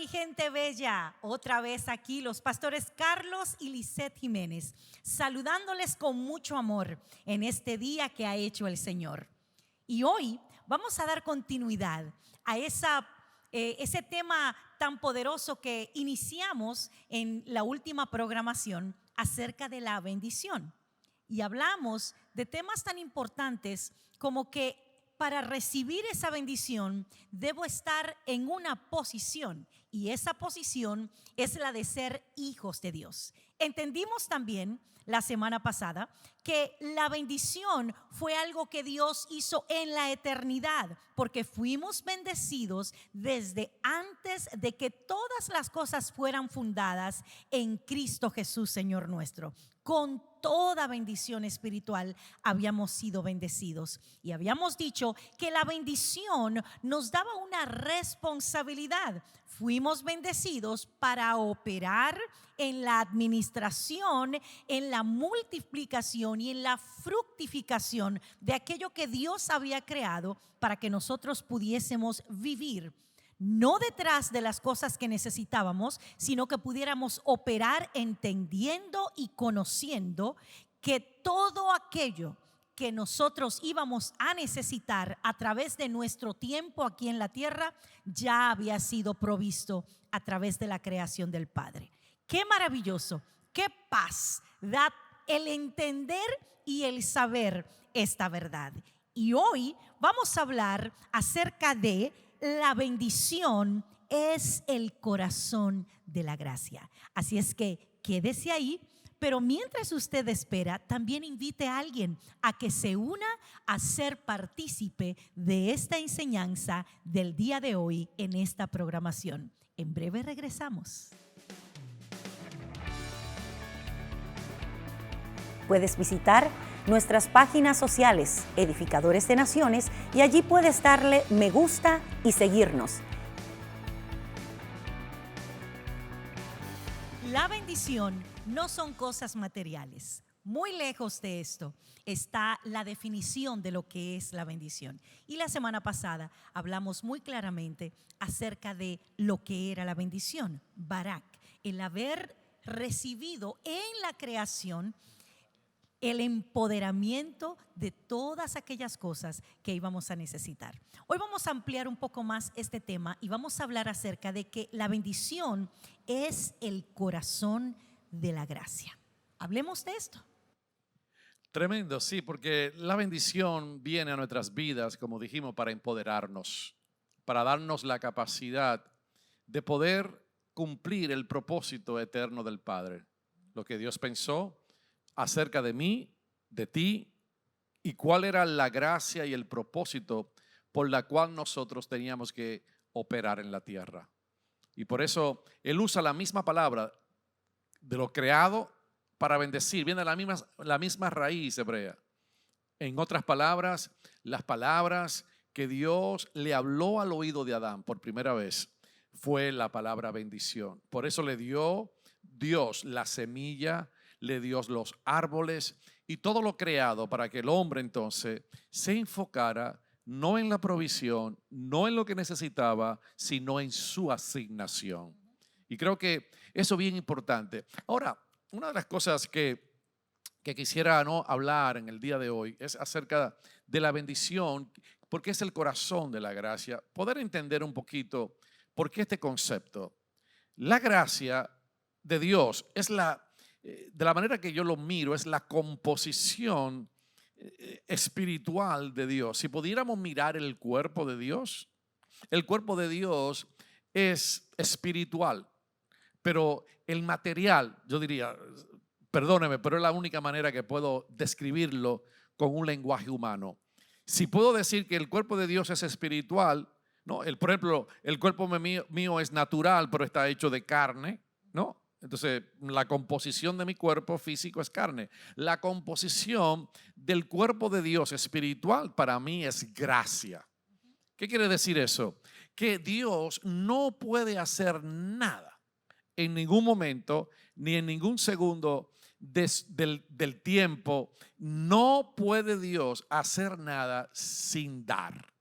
mi gente bella, otra vez aquí los pastores Carlos y Lisette Jiménez, saludándoles con mucho amor en este día que ha hecho el Señor. Y hoy vamos a dar continuidad a ese tema tan poderoso que iniciamos en la última programación acerca de la bendición. Y hablamos de temas tan importantes como que para recibir esa bendición debo estar en una posición, y esa posición es la de ser hijos de Dios. Entendimos también la semana pasada que la bendición fue algo que Dios hizo en la eternidad, porque fuimos bendecidos desde antes de que todas las cosas fueran fundadas en Cristo Jesús, Señor nuestro. Con toda bendición espiritual habíamos sido bendecidos, y habíamos dicho que la bendición nos daba una responsabilidad. Fuimos bendecidos para operar en la administración, en la multiplicación y en la fructificación de aquello que Dios había creado para que nosotros pudiésemos vivir, no detrás de las cosas que necesitábamos, sino que pudiéramos operar entendiendo y conociendo que todo aquello que nosotros íbamos a necesitar a través de nuestro tiempo aquí en la tierra ya había sido provisto a través de la creación del Padre. Qué maravilloso, qué paz da el entender y el saber esta verdad. Y hoy vamos a hablar acerca de la bendición es el corazón de la gracia. Así es que quédese ahí, pero mientras usted espera, también invite a alguien a que se una a ser partícipe de esta enseñanza del día de hoy en esta programación. En breve regresamos. Puedes visitar nuestras páginas sociales, Edificadores de Naciones, y allí puedes darle me gusta y seguirnos. La bendición no son cosas materiales. Muy lejos de esto está la definición de lo que es la bendición. Y la semana pasada hablamos muy claramente acerca de lo que era la bendición. Barak, el haber recibido en la creación el empoderamiento de todas aquellas cosas que íbamos a necesitar. Hoy vamos a ampliar un poco más este tema y vamos a hablar acerca de que la bendición es el corazón de la gracia. Hablemos de esto. Tremendo, sí, porque la bendición viene a nuestras vidas, como dijimos, para empoderarnos, para darnos la capacidad de poder cumplir el propósito eterno del Padre. Lo que Dios pensó acerca de mí, de ti, y cuál era la gracia y el propósito por la cual nosotros teníamos que operar en la tierra. Y por eso Él usa la misma palabra de lo creado para bendecir. Viene la misma raíz hebrea. En otras palabras, las palabras que Dios le habló al oído de Adán por primera vez fue la palabra bendición. Por eso le dio Dios la semilla, le dio los árboles y todo lo creado para que el hombre entonces se enfocara no en la provisión, no en lo que necesitaba, sino en su asignación. Y creo que eso es bien importante. Ahora, una de las cosas que quisiera hablar en el día de hoy es acerca de la bendición, porque es el corazón de la gracia. Poder entender un poquito por qué este concepto. La gracia de Dios es de la manera que yo lo miro, es la composición espiritual de Dios. Si pudiéramos mirar el cuerpo de Dios es espiritual, pero el material, yo diría, perdóneme, pero es la única manera que puedo describirlo con un lenguaje humano. Si puedo decir que el cuerpo de Dios es espiritual, ¿no? Por ejemplo, el cuerpo mío es natural, pero está hecho de carne, ¿no? Entonces, la composición de mi cuerpo físico es carne. La composición del cuerpo de Dios espiritual para mí es gracia. ¿Qué quiere decir eso? Que Dios no puede hacer nada en ningún momento, ni en ningún segundo del tiempo. No puede Dios hacer nada sin dar.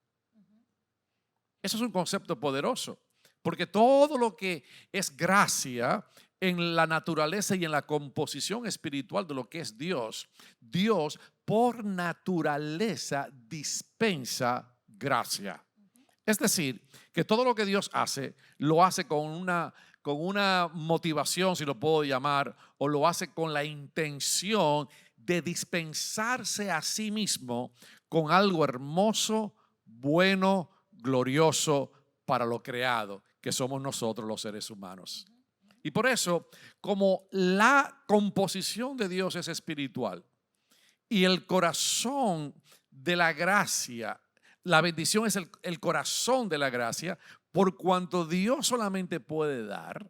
Eso es un concepto poderoso, Porque todo lo que es gracia en la naturaleza y en la composición espiritual de lo que es Dios, Dios por naturaleza dispensa gracia. Es decir, que todo lo que Dios hace, lo hace con una motivación, si lo puedo llamar, o lo hace con la intención de dispensarse a sí mismo con algo hermoso, bueno, glorioso para lo creado, que somos nosotros los seres humanos. Y por eso, como la composición de Dios es espiritual y el corazón de la gracia, la bendición es el corazón de la gracia, por cuanto Dios solamente puede dar,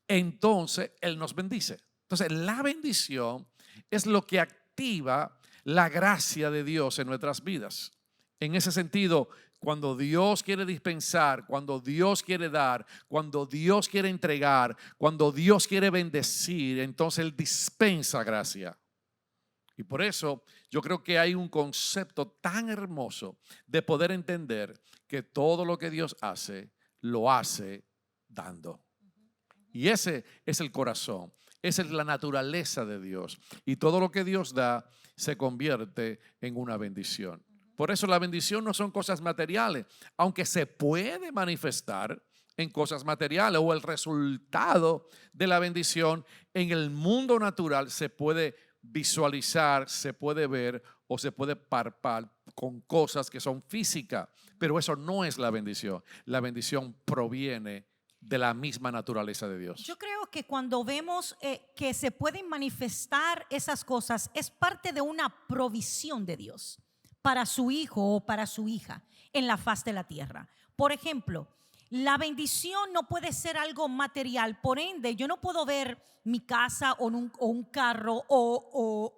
entonces Él nos bendice. Entonces, la bendición es lo que activa la gracia de Dios en nuestras vidas. En ese sentido, cuando Dios quiere dispensar, cuando Dios quiere dar, cuando Dios quiere entregar, cuando Dios quiere bendecir, entonces Él dispensa gracia. Y por eso yo creo que hay un concepto tan hermoso de poder entender que todo lo que Dios hace, lo hace dando. Y ese es el corazón, esa es la naturaleza de Dios. Y todo lo que Dios da se convierte en una bendición. Por eso la bendición no son cosas materiales, aunque se puede manifestar en cosas materiales, o el resultado de la bendición en el mundo natural se puede visualizar, se puede ver o se puede palpar con cosas que son físicas, pero eso no es la bendición. La bendición proviene de la misma naturaleza de Dios. Yo creo que cuando vemos que se pueden manifestar esas cosas, es parte de una provisión de Dios para su hijo o para su hija en la faz de la tierra. Por ejemplo, la bendición no puede ser algo material, por ende yo no puedo ver mi casa o un carro o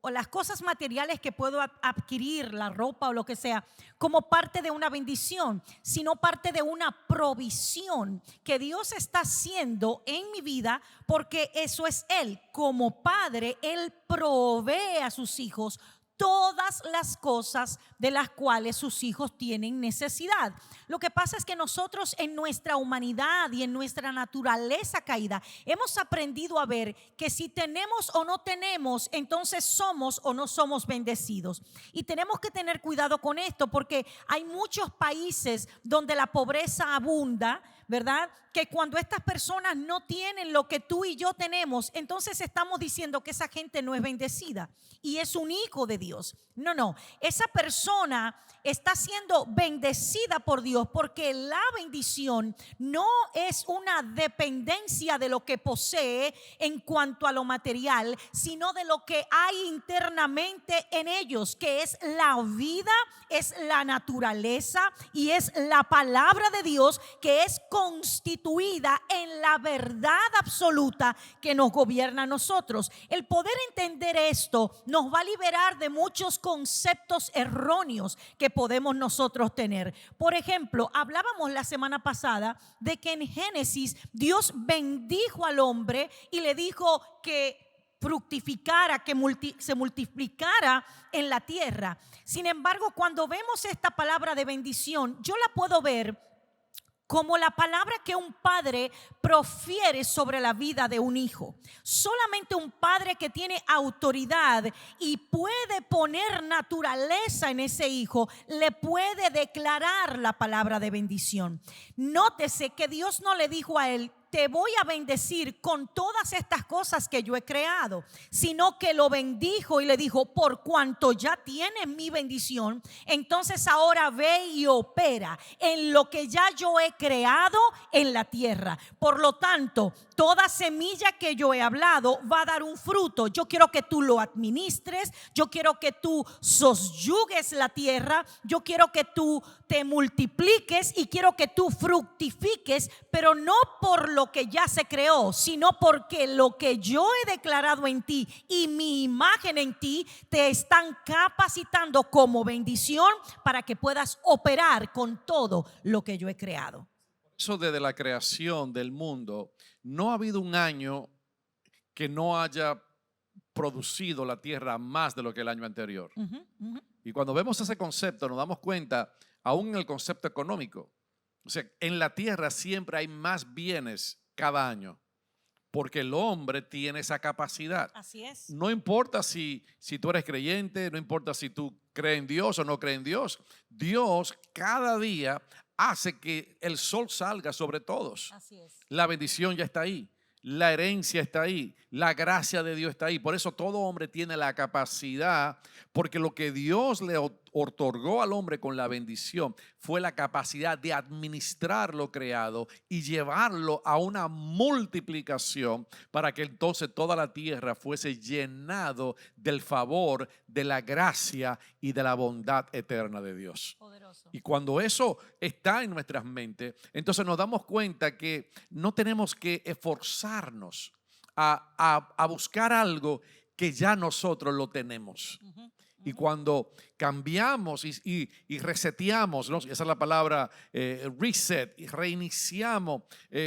las cosas materiales que puedo adquirir, la ropa o lo que sea, como parte de una bendición, sino parte de una provisión que Dios está haciendo en mi vida, porque eso es Él. Como padre, Él provee a sus hijos todas las cosas de las cuales sus hijos tienen necesidad. Lo que pasa es que nosotros en nuestra humanidad y en nuestra naturaleza caída hemos aprendido a ver que si tenemos o no tenemos, entonces somos o no somos bendecidos. Y tenemos que tener cuidado con esto, porque hay muchos países donde la pobreza abunda, ¿verdad? Que cuando estas personas no tienen lo que tú y yo tenemos, entonces estamos diciendo que esa gente no es bendecida y es un hijo de Dios. No, esa persona está siendo bendecida por Dios, porque la bendición no es una dependencia de lo que posee en cuanto a lo material, sino de lo que hay internamente en ellos, que es la vida, es la naturaleza y es la palabra de Dios, que es constituida en la verdad absoluta que nos gobierna a nosotros. El poder entender esto nos va a liberar de muchos conceptos erróneos que podemos nosotros tener. Por ejemplo, hablábamos la semana pasada de que en Génesis Dios bendijo al hombre y le dijo que fructificara, que se multiplicara en la tierra. Sin embargo, cuando vemos esta palabra de bendición, yo la puedo ver como la palabra que un padre profiere sobre la vida de un hijo. Solamente un padre que tiene autoridad y puede poner naturaleza en ese hijo le puede declarar la palabra de bendición. Nótese que Dios no le dijo a él: te voy a bendecir con todas estas cosas que yo he creado, sino que lo bendijo y le dijo: por cuanto ya tienes mi bendición, entonces ahora ve y opera en lo que ya yo he creado en la tierra. Por lo tanto, toda semilla que yo he hablado va a dar un fruto. Yo quiero que tú lo administres, yo quiero que tú sosyugues la tierra, yo quiero que tú te multipliques y quiero que tú fructifiques, pero no por lo que ya se creó, sino porque lo que yo he declarado en ti y mi imagen en ti te están capacitando como bendición para que puedas operar con todo lo que yo he creado. Eso desde la creación del mundo, no ha habido un año que no haya producido la tierra más de lo que el año anterior. Y cuando vemos ese concepto nos damos cuenta, aún en el concepto económico, O sea, en la tierra siempre hay más bienes cada año, porque el hombre tiene esa capacidad. Así es. No importa si tú eres creyente, no importa si tú crees en Dios o no crees en Dios. Dios cada día hace que el sol salga sobre todos. Así es. La bendición ya está ahí. La herencia está ahí, la gracia de Dios está ahí. Por eso todo hombre tiene la capacidad, porque lo que Dios le otorgó al hombre con la bendición fue la capacidad de administrar lo creado y llevarlo a una multiplicación para que entonces toda la tierra fuese llenado del favor, de la gracia y de la bondad eterna de Dios. Poderoso. Y cuando eso está en nuestras mentes, entonces nos damos cuenta que no tenemos que esforzarnos a buscar algo que ya nosotros lo tenemos. Y cuando cambiamos y reseteamos, ¿no? Esa es la palabra reset, y reiniciamos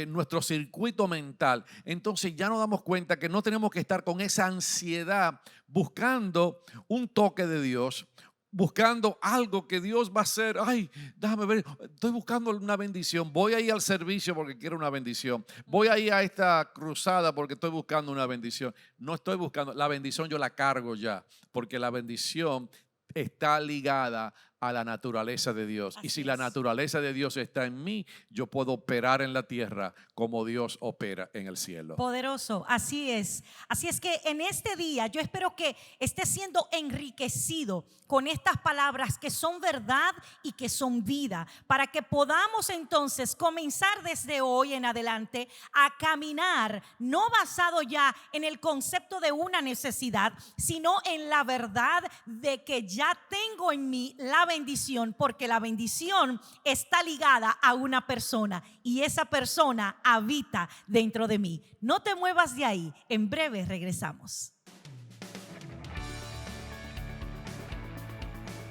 nuestro circuito mental, entonces ya nos damos cuenta que no tenemos que estar con esa ansiedad buscando un toque de Dios, buscando algo que Dios va a hacer. Ay, déjame ver, estoy buscando una bendición. Voy a ir al servicio porque quiero una bendición. Voy a ir a esta cruzada porque estoy buscando una bendición. No estoy buscando, la bendición yo la cargo ya, porque la bendición está ligada a la naturaleza de Dios. Así y si es. la naturaleza de Dios está en mí, yo puedo operar en la tierra como Dios opera en el cielo. Poderoso, así es. Así es que en este día yo espero que esté siendo enriquecido con estas palabras que son verdad y que son vida, para que podamos entonces comenzar desde hoy en adelante a caminar, no basado ya en el concepto de una necesidad, sino en la verdad de que ya tengo en mí la bendición, porque la bendición está ligada a una persona y esa persona habita dentro de mí. No te muevas de ahí, en breve regresamos.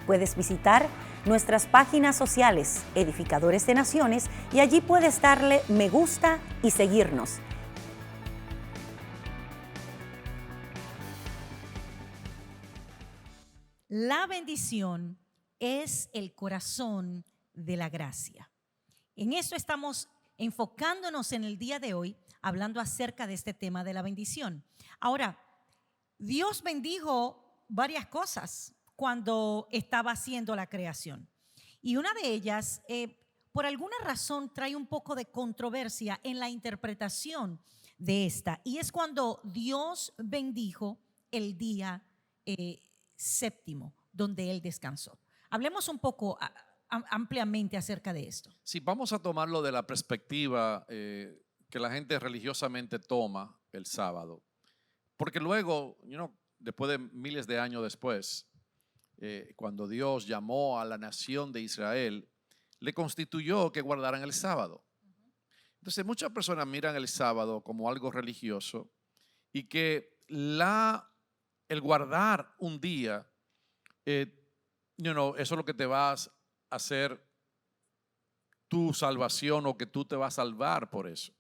Puedes visitar nuestras páginas sociales, Edificadores de Naciones, y allí puedes darle me gusta y seguirnos. La bendición es el corazón de la gracia. En eso estamos enfocándonos en el día de hoy, hablando acerca de este tema de la bendición. Ahora, Dios bendijo varias cosas cuando estaba haciendo la creación. Y una de ellas, por alguna razón, trae un poco de controversia en la interpretación de esta. Y es cuando Dios bendijo el día séptimo, donde Él descansó. Hablemos un poco ampliamente acerca de esto. Si vamos a tomarlo de la perspectiva que la gente religiosamente toma el sábado, porque luego, después de miles de años después, cuando Dios llamó a la nación de Israel, le constituyó que guardaran el sábado. Entonces muchas personas miran el sábado como algo religioso y que el guardar un día, eso es lo que te vas a hacer tu salvación o que tú te vas a salvar por eso.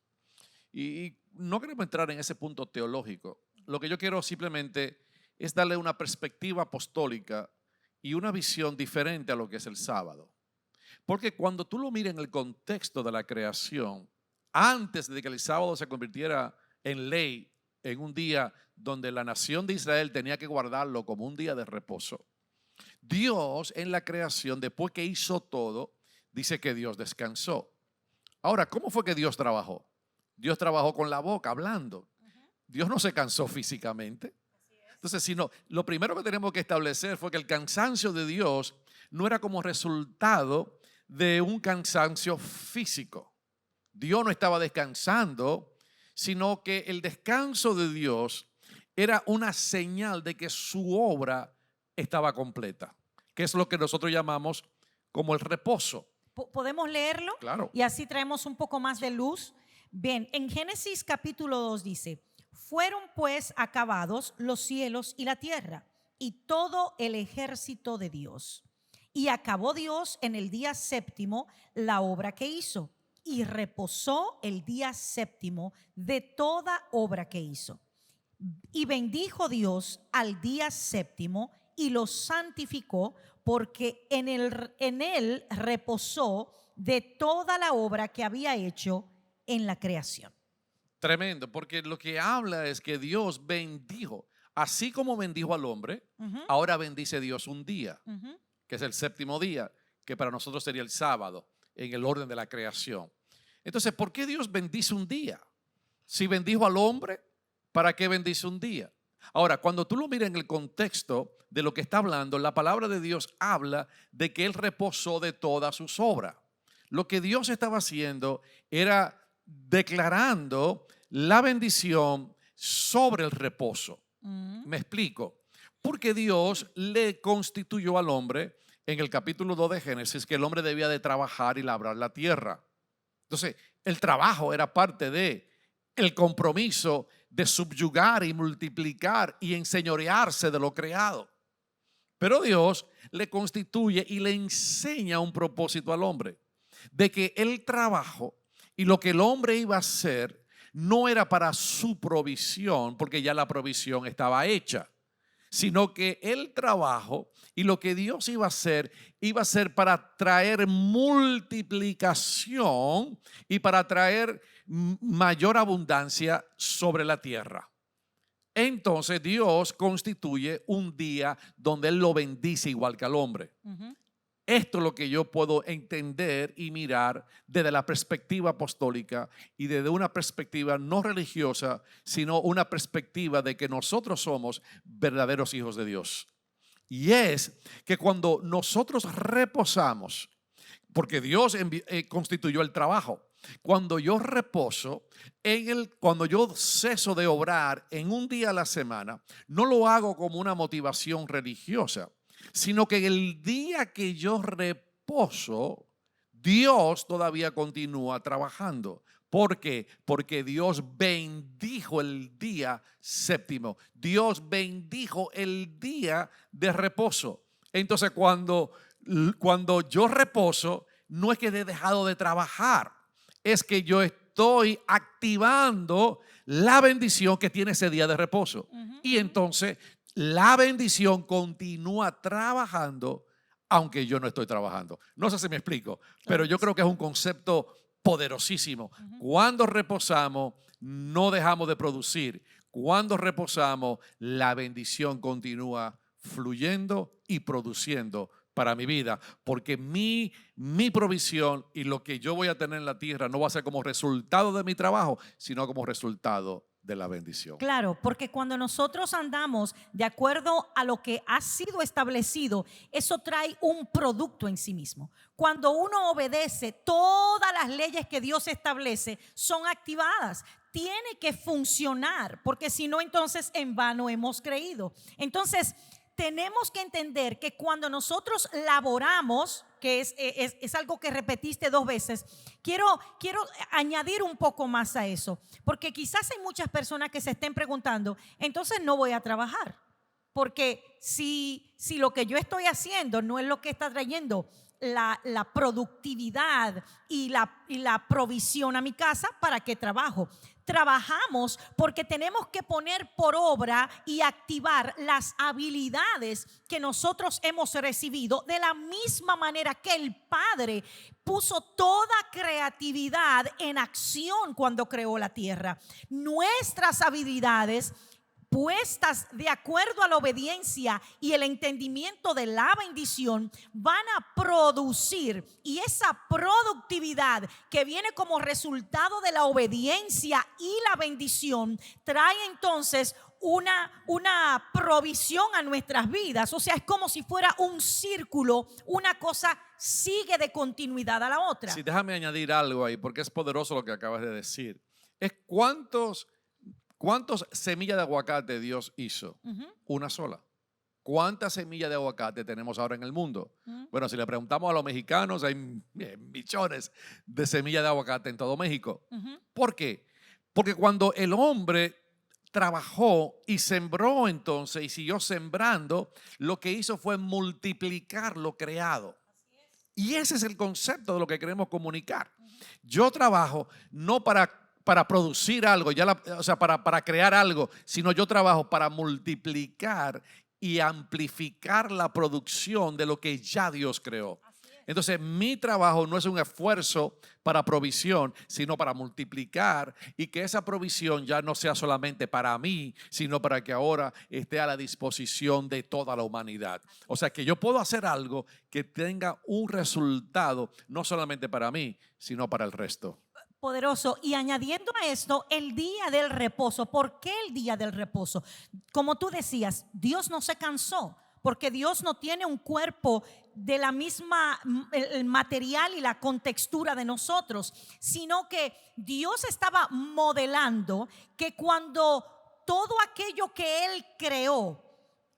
Y no queremos entrar en ese punto teológico. Lo que yo quiero simplemente es darle una perspectiva apostólica y una visión diferente a lo que es el sábado. Porque cuando tú lo miras en el contexto de la creación, antes de que el sábado se convirtiera en ley, en un día donde la nación de Israel tenía que guardarlo como un día de reposo, Dios en la creación, después que hizo todo, dice que Dios descansó. Ahora, ¿cómo fue que Dios trabajó? Dios trabajó con la boca, hablando. Dios no se cansó físicamente. Entonces, lo primero que tenemos que establecer fue que el cansancio de Dios no era como resultado de un cansancio físico. Dios no estaba descansando, sino que el descanso de Dios era una señal de que su obra estaba completa, que es lo que nosotros llamamos como el reposo. ¿Podemos leerlo? Claro. Y así traemos un poco más de luz. Bien, en Génesis capítulo 2 dice: fueron pues acabados los cielos y la tierra y todo el ejército de Dios. Y acabó Dios en el día séptimo la obra que hizo, y reposó el día séptimo de toda obra que hizo. Y bendijo Dios al día séptimo y lo santificó, porque en él reposó de toda la obra que había hecho en la creación. Tremendo, porque lo que habla es que Dios bendijo, así como bendijo al hombre, ahora bendice Dios un día, que es el séptimo día, que para nosotros sería el sábado, en el orden de la creación. Entonces, ¿por qué Dios bendice un día? Si bendijo al hombre, ¿para qué bendice un día? Ahora, cuando tú lo miras en el contexto de lo que está hablando, la palabra de Dios habla de que Él reposó de todas sus obras. Lo que Dios estaba haciendo era declarando la bendición sobre el reposo. Me explico. Porque Dios le constituyó al hombre en el capítulo 2 de Génesis que el hombre debía de trabajar y labrar la tierra. Entonces, el trabajo era parte de el compromiso de subyugar y multiplicar y enseñorearse de lo creado. Pero Dios le constituye y le enseña un propósito al hombre, de que el trabajo y lo que el hombre iba a hacer no era para su provisión, porque ya la provisión estaba hecha, sino que el trabajo y lo que Dios iba a ser para traer multiplicación y para traer mayor abundancia sobre la tierra. Entonces Dios constituye un día donde Él lo bendice igual que al hombre. Esto es lo que yo puedo entender y mirar desde la perspectiva apostólica y desde una perspectiva no religiosa, sino una perspectiva de que nosotros somos verdaderos hijos de Dios. Y es que cuando nosotros reposamos, porque Dios constituyó el trabajo, cuando yo reposo, cuando yo ceso de obrar en un día a la semana, no lo hago como una motivación religiosa, sino que el día que yo reposo, Dios todavía continúa trabajando. ¿Por qué? Porque Dios bendijo el día séptimo. Dios bendijo el día de reposo. Entonces, cuando yo reposo, no es que he dejado de trabajar, es que yo estoy activando la bendición que tiene ese día de reposo. Y entonces la bendición continúa trabajando aunque yo no estoy trabajando. No sé si me explico, pero yo creo que es un concepto poderosísimo. Cuando reposamos, no dejamos de producir. Cuando reposamos, la bendición continúa fluyendo y produciendo para mi vida, porque mi provisión y lo que yo voy a tener en la tierra no va a ser como resultado de mi trabajo, sino como resultado de la bendición. Claro, porque cuando nosotros andamos de acuerdo a lo que ha sido establecido, eso trae un producto en sí mismo. Cuando uno obedece, todas las leyes que Dios establece son activadas. Tiene que funcionar, porque si no, entonces en vano hemos creído. Entonces, tenemos que entender que cuando nosotros laboramos, que es algo que repetiste 2 veces, quiero añadir un poco más a eso, porque quizás hay muchas personas que se estén preguntando, entonces no voy a trabajar, porque si lo que yo estoy haciendo no es lo que está trayendo la productividad y la provisión a mi casa, ¿para qué trabajo? Trabajamos porque tenemos que poner por obra y activar las habilidades que nosotros hemos recibido, de la misma manera que el Padre puso toda creatividad en acción cuando creó la tierra. Nuestras habilidades, puestas de acuerdo a la obediencia y el entendimiento de la bendición, van a producir, y esa productividad que viene como resultado de la obediencia y la bendición trae entonces una provisión a nuestras vidas. O sea, es como si fuera un círculo, una cosa sigue de continuidad a la otra. Sí, déjame añadir algo ahí, porque es poderoso lo que acabas de decir. Es ¿cuántas semillas de aguacate Dios hizo? Una sola. ¿Cuántas semillas de aguacate tenemos ahora en el mundo? Bueno, si le preguntamos a los mexicanos, hay millones de semillas de aguacate en todo México. ¿Por qué? Porque cuando el hombre trabajó y sembró entonces y siguió sembrando, lo que hizo fue multiplicar lo creado. Y ese es el concepto de lo que queremos comunicar. Yo trabajo no para producir algo, para crear algo, sino yo trabajo para multiplicar y amplificar la producción de lo que ya Dios creó. Entonces, mi trabajo no es un esfuerzo para provisión, sino para multiplicar y que esa provisión ya no sea solamente para mí, sino para que ahora esté a la disposición de toda la humanidad. O sea, que yo puedo hacer algo que tenga un resultado no solamente para mí, sino para el resto. Poderoso. Y añadiendo a esto, el día del reposo. ¿Por qué el día del reposo? Como tú decías, Dios no se cansó, porque Dios no tiene un cuerpo de la misma el material y la contextura de nosotros, sino que Dios estaba modelando que cuando todo aquello que Él creó,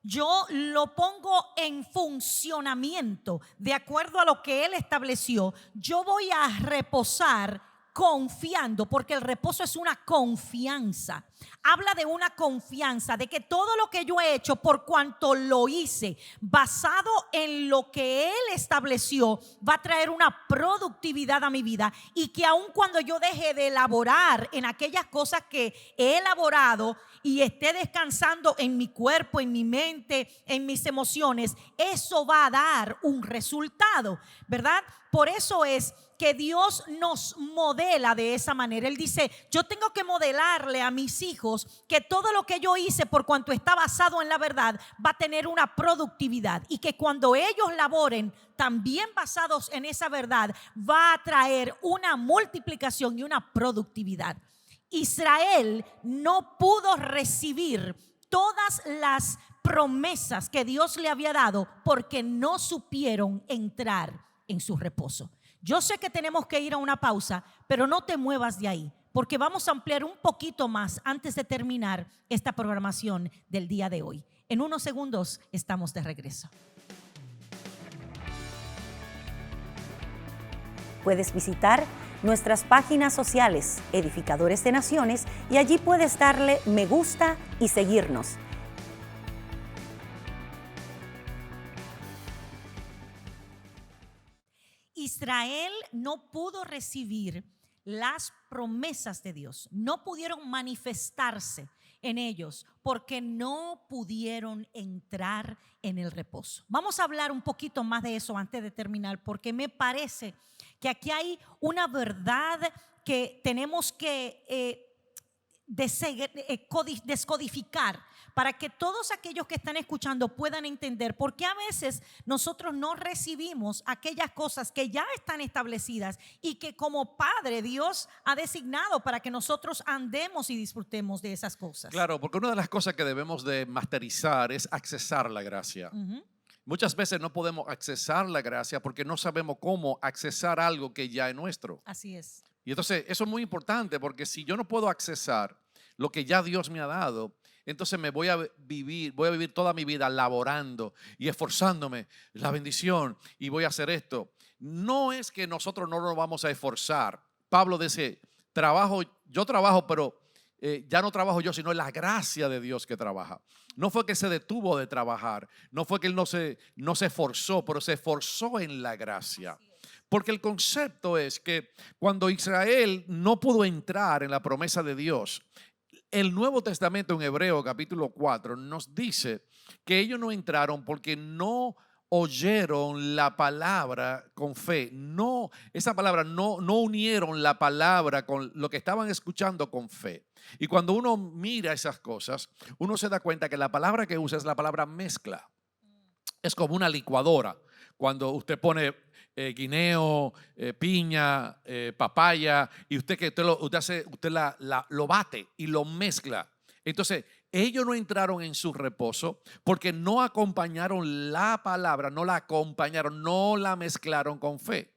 yo lo pongo en funcionamiento de acuerdo a lo que Él estableció, yo voy a reposar confiando, porque el reposo es una confianza. Habla de una confianza, de que todo lo que yo he hecho, por cuanto lo hice basado en lo que Él estableció, va a traer una productividad a mi vida, y que aun cuando yo deje de elaborar en aquellas cosas que he elaborado y esté descansando en mi cuerpo, en mi mente, en mis emociones, eso va a dar un resultado, ¿verdad? Por eso es que Dios nos modela de esa manera. Él dice, yo tengo que modelarle a mis hijos que todo lo que yo hice, por cuanto está basado en la verdad, va a tener una productividad, y que cuando ellos laboren también basados en esa verdad, va a traer una multiplicación y una productividad. Israel no pudo recibir todas las promesas que Dios le había dado porque no supieron entrar en su reposo. Yo sé que tenemos que ir a una pausa, pero no te muevas de ahí, porque vamos a ampliar un poquito más antes de terminar esta programación del día de hoy. En unos segundos estamos de regreso. Puedes visitar nuestras páginas sociales, Edificadores de Naciones, y allí puedes darle me gusta y seguirnos. Israel no pudo recibir las promesas de Dios, no pudieron manifestarse en ellos porque no pudieron entrar en el reposo. Vamos a hablar un poquito más de eso antes de terminar, porque me parece que aquí hay una verdad que tenemos que descodificar para que todos aquellos que están escuchando puedan entender, porque a veces nosotros no recibimos aquellas cosas que ya están establecidas y que como Padre Dios ha designado para que nosotros andemos y disfrutemos de esas cosas. Claro, porque una de las cosas que debemos de masterizar es accesar la gracia. Muchas veces no podemos accesar la gracia porque no sabemos cómo accesar algo que ya es nuestro. Así es. Y entonces eso es muy importante, porque si yo no puedo accesar lo que ya Dios me ha dado, entonces me voy a vivir toda mi vida laborando y esforzándome la bendición y voy a hacer esto. No es que nosotros no nos vamos a esforzar. Pablo dice, yo trabajo, pero ya no trabajo yo, sino es la gracia de Dios que trabaja. No fue que se detuvo de trabajar, no fue que él no se esforzó, pero se esforzó en la gracia. Porque el concepto es que cuando Israel no pudo entrar en la promesa de Dios, el Nuevo Testamento en Hebreo capítulo 4 nos dice que ellos no entraron porque no oyeron la palabra con fe. No, esa palabra no unieron la palabra con lo que estaban escuchando con fe. Y cuando uno mira esas cosas, uno se da cuenta que la palabra que usa es la palabra mezcla. Es como una licuadora. Cuando usted pone guineo, piña, papaya, y usted lo bate y lo mezcla. Entonces, ellos no entraron en su reposo porque no acompañaron la palabra, no la mezclaron con fe.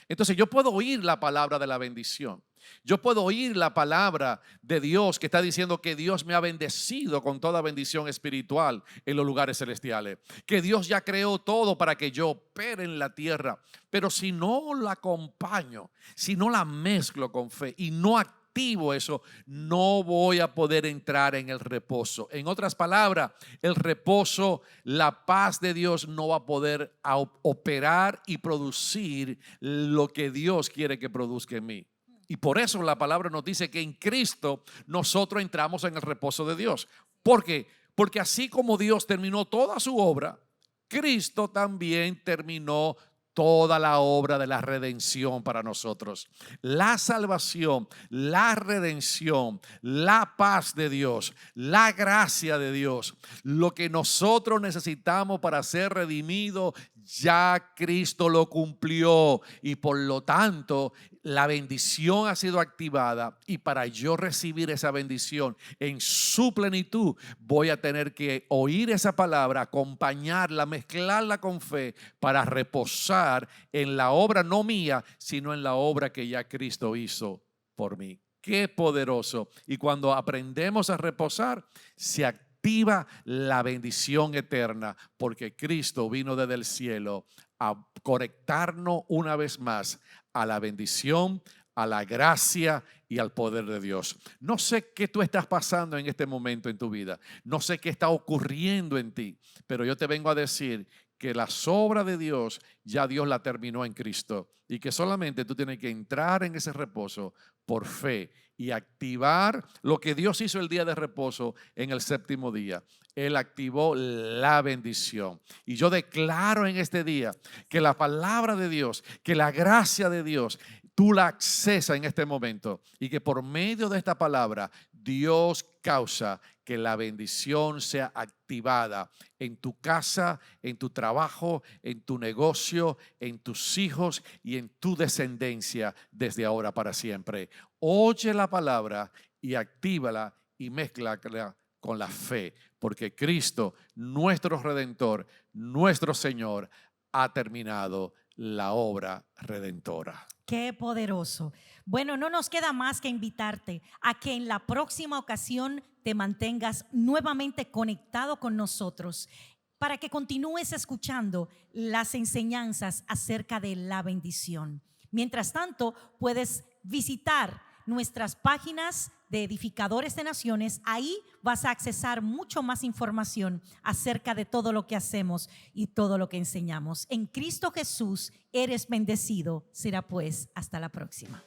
Entonces, yo puedo oír la palabra de la bendición. Yo puedo oír la palabra de Dios que está diciendo que Dios me ha bendecido con toda bendición espiritual en los lugares celestiales, que Dios ya creó todo para que yo opere en la tierra. Pero si no la acompaño, si no la mezclo con fe y no activo eso, no voy a poder entrar en el reposo. En otras palabras, el reposo, la paz de Dios no va a poder operar y producir lo que Dios quiere que produzca en mí. Y por eso la palabra nos dice que en Cristo nosotros entramos en el reposo de Dios. ¿Por qué? Porque así como Dios terminó toda su obra, Cristo también terminó toda la obra de la redención para nosotros. La salvación, la redención, la paz de Dios, la gracia de Dios, lo que nosotros necesitamos para ser redimidos, ya Cristo lo cumplió y por lo tanto la bendición ha sido activada, y para yo recibir esa bendición en su plenitud voy a tener que oír esa palabra, acompañarla, mezclarla con fe para reposar en la obra no mía, sino en la obra que ya Cristo hizo por mí. Qué poderoso. Y cuando aprendemos a reposar, se activa la bendición eterna, porque Cristo vino desde el cielo a conectarnos una vez más a la bendición, a la gracia y al poder de Dios. No sé qué tú estás pasando en este momento en tu vida, no sé qué está ocurriendo en ti, pero yo te vengo a decir que la obra de Dios ya Dios la terminó en Cristo, y que solamente tú tienes que entrar en ese reposo por fe y activar lo que Dios hizo el día de reposo en el séptimo día. Él activó la bendición. Y yo declaro en este día que la palabra de Dios, que la gracia de Dios, tú la accesas en este momento, y que por medio de esta palabra Dios causa que la bendición sea activada en tu casa, en tu trabajo, en tu negocio, en tus hijos y en tu descendencia desde ahora para siempre. Oye la palabra y actívala y mézclala con la fe, porque Cristo, nuestro Redentor, nuestro Señor, ha terminado la obra redentora. Qué poderoso. Bueno, no nos queda más que invitarte a que en la próxima ocasión te mantengas nuevamente conectado con nosotros para que continúes escuchando las enseñanzas acerca de la bendición. Mientras tanto, puedes visitar nuestras páginas de Edificadores de Naciones. Ahí vas a accesar mucho más información acerca de todo lo que hacemos y todo lo que enseñamos. En Cristo Jesús eres bendecido. Será pues hasta la próxima.